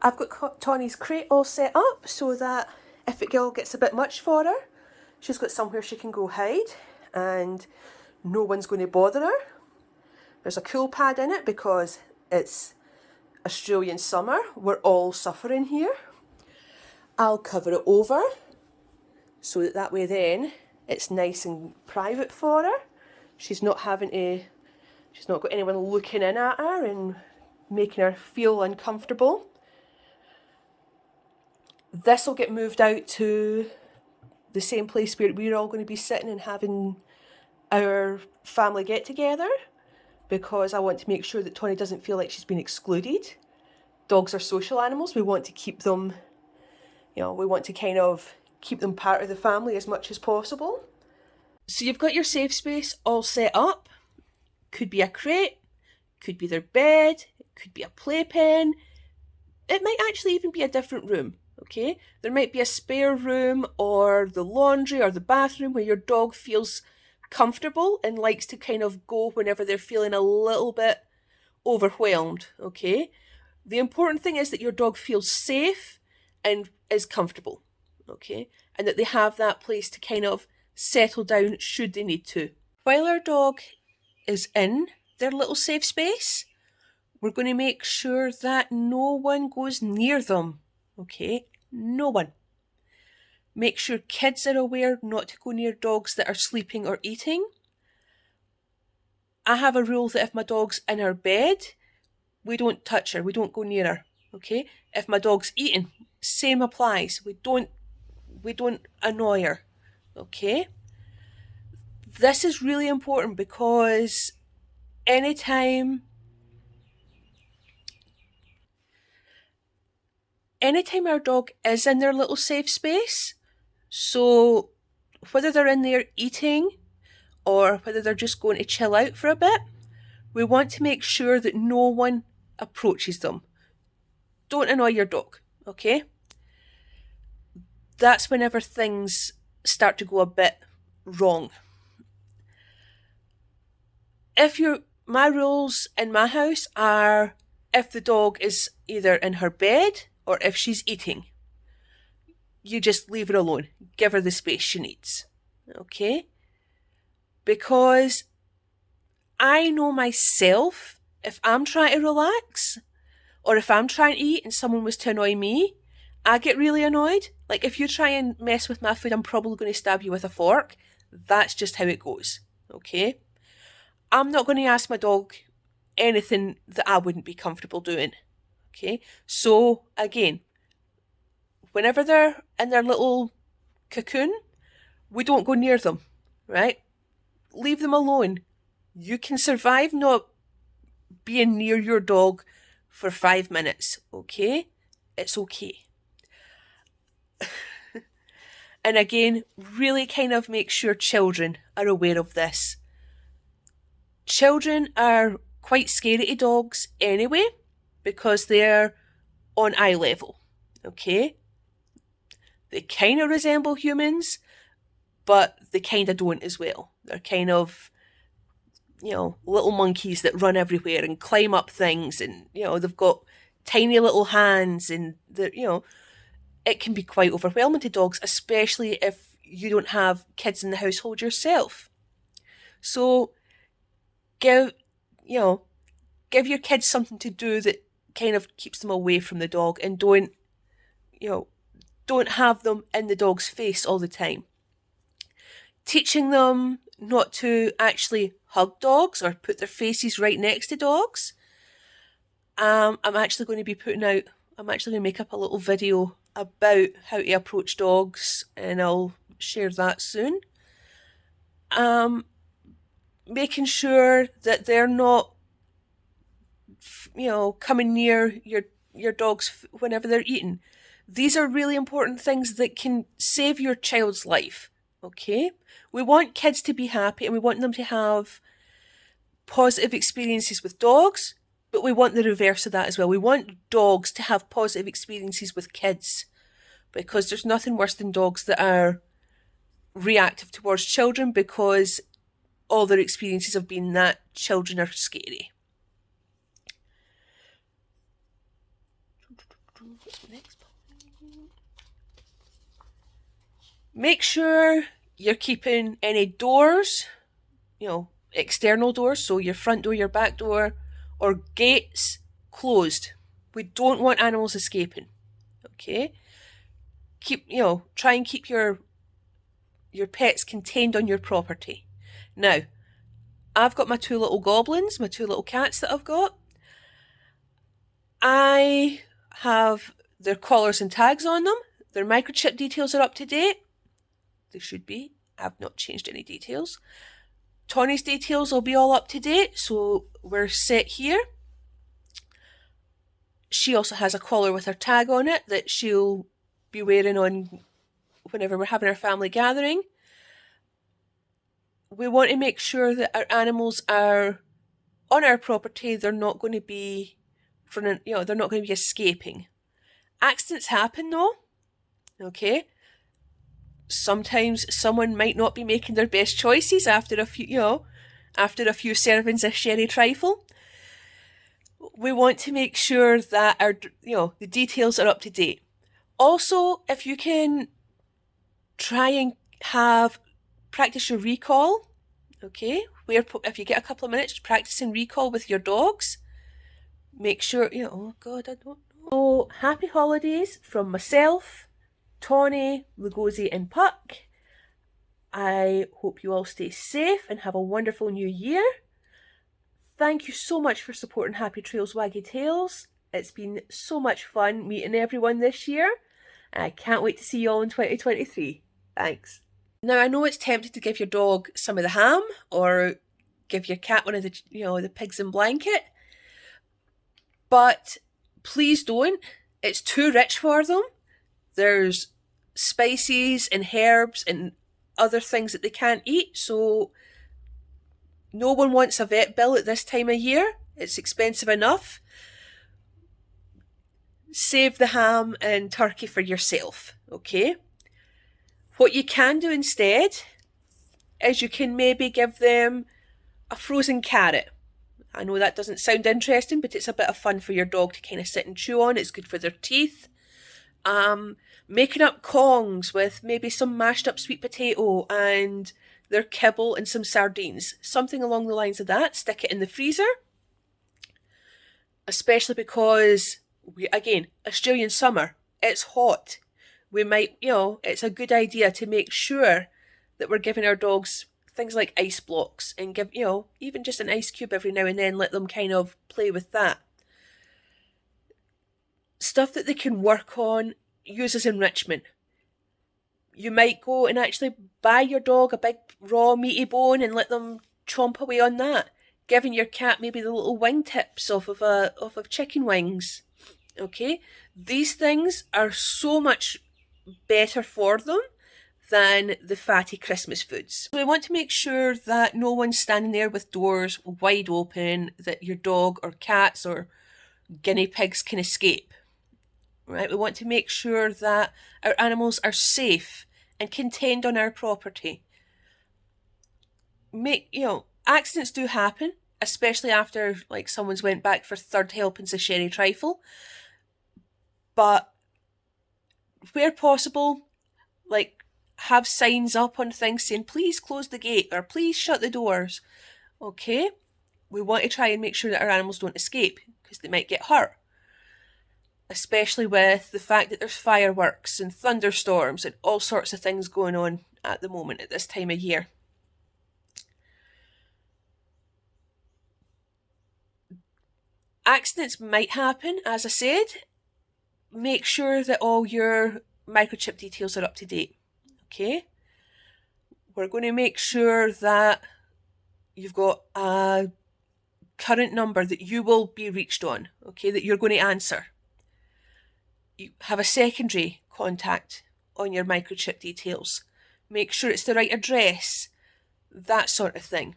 I've got Tawny's crate all set up so that if it all gets a bit much for her, she's got somewhere she can go hide and no one's going to bother her. There's a cool pad in it because it's Australian summer. We're all suffering here. I'll cover it over so that way then it's nice and private for her. She's not got anyone looking in at her and making her feel uncomfortable. This will get moved out to the same place where we're all going to be sitting and having our family get together, because I want to make sure that Tawny doesn't feel like she's been excluded. Dogs are social animals. We want to keep them, we want to kind of keep them part of the family as much as possible. So you've got your safe space all set up. Could be a crate, could be their bed, it could be a playpen. It might actually even be a different room, okay? There might be a spare room or the laundry or the bathroom where your dog feels comfortable and likes to kind of go whenever they're feeling a little bit overwhelmed, okay? The important thing is that your dog feels safe and is comfortable, okay? And that they have that place to kind of settle down should they need to. While our dog is in their little safe space, we're going to make sure that no one goes near them, okay? No one. Make sure kids are aware not to go near dogs that are sleeping or eating. I have a rule that if my dog's in her bed, we don't touch her, we don't go near her, okay? If my dog's eating, same applies. We don't annoy her, okay? This is really important because anytime our dog is in their little safe space, so whether they're in there eating or whether they're just going to chill out for a bit, we want to make sure that no one approaches them. Don't annoy your dog, okay? That's whenever things start to go a bit wrong. My rules in my house are if the dog is either in her bed or if she's eating, you just leave her alone. Give her the space she needs, okay? Because I know myself, if I'm trying to relax or if I'm trying to eat and someone was to annoy me, I get really annoyed. Like if you try and mess with my food, I'm probably going to stab you with a fork. That's just how it goes, okay? I'm not going to ask my dog anything that I wouldn't be comfortable doing, okay? So again, whenever they're in their little cocoon, we don't go near them, right? Leave them alone. You can survive not being near your dog for 5 minutes, okay? It's okay. And again, really kind of make sure children are aware of this. Children are quite scary to dogs anyway because they're on eye level, okay? They kind of resemble humans, but they kind of don't as well. They're kind of, little monkeys that run everywhere and climb up things, and, they've got tiny little hands, and it can be quite overwhelming to dogs, especially if you don't have kids in the household yourself. So give your kids something to do that kind of keeps them away from the dog, and don't have them in the dog's face all the time. Teaching them not to actually hug dogs or put their faces right next to dogs. I'm actually going to make up a little video about how to approach dogs, and I'll share that soon. Making sure that they're not, coming near your dogs whenever they're eating. These are really important things that can save your child's life, okay? We want kids to be happy and we want them to have positive experiences with dogs, but we want the reverse of that as well. We want dogs to have positive experiences with kids, because there's nothing worse than dogs that are reactive towards children because all their experiences have been that children are scary. What's the next point? Make sure you're keeping any doors, external doors, so your front door, your back door, or gates closed. We don't want animals escaping. Okay? Try and keep your pets contained on your property. Now, I've got my 2 little goblins, my 2 little cats that I've got. I have their collars and tags on them. Their microchip details are up to date. They should be. I've not changed any details. Tawny's details will be all up to date, so we're set here. She also has a collar with her tag on it that she'll be wearing on whenever we're having our family gathering. We want to make sure that our animals are on our property. They're not going to be they're not going to be escaping. Accidents happen though. Okay. Sometimes someone might not be making their best choices after a few servings of sherry trifle. We want to make sure that the details are up to date. Also, if you can try and practice your recall, okay? If you get a couple of minutes practicing recall with your dogs, make sure, oh God, I don't know. So, happy holidays from myself, Tawny, Lugosi and Puck. I hope you all stay safe and have a wonderful new year. Thank you so much for supporting Happy Trails Waggy Tales. It's been so much fun meeting everyone this year. And I can't wait to see you all in 2023. Thanks. Now, I know it's tempting to give your dog some of the ham or give your cat one of the pigs in blanket. But please don't. It's too rich for them. There's spices and herbs and other things that they can't eat. So no one wants a vet bill at this time of year. It's expensive enough. Save the ham and turkey for yourself, okay? What you can do instead is you can maybe give them a frozen carrot. I know that doesn't sound interesting, but it's a bit of fun for your dog to kind of sit and chew on. It's good for their teeth. Making up Kongs with maybe some mashed up sweet potato and their kibble and some sardines. Something along the lines of that. Stick it in the freezer. Especially because, Australian summer, it's hot. We might, it's a good idea to make sure that we're giving our dogs things like ice blocks and give, even just an ice cube every now and then, let them kind of play with that. Stuff that they can work on, use as enrichment. You might go and actually buy your dog a big raw meaty bone and let them chomp away on that. Giving your cat maybe the little wingtips off of chicken wings. Okay? These things are so much better for them than the fatty Christmas foods. So we want to make sure that no one's standing there with doors wide open, that your dog or cats or guinea pigs can escape. Right? We want to make sure that our animals are safe and contained on our property. Accidents do happen, especially after someone's went back for 3rd helpings of sherry trifle. But where possible, have signs up on things saying, please close the gate or please shut the doors. Okay? We want to try and make sure that our animals don't escape because they might get hurt. Especially with the fact that there's fireworks and thunderstorms and all sorts of things going on at the moment at this time of year. Accidents might happen, as I said. Make sure that all your microchip details are up to date. Okay? We're going to make sure that you've got a current number that you will be reached on. Okay? That you're going to answer. You have a secondary contact on your microchip details. Make sure it's the right address. That sort of thing.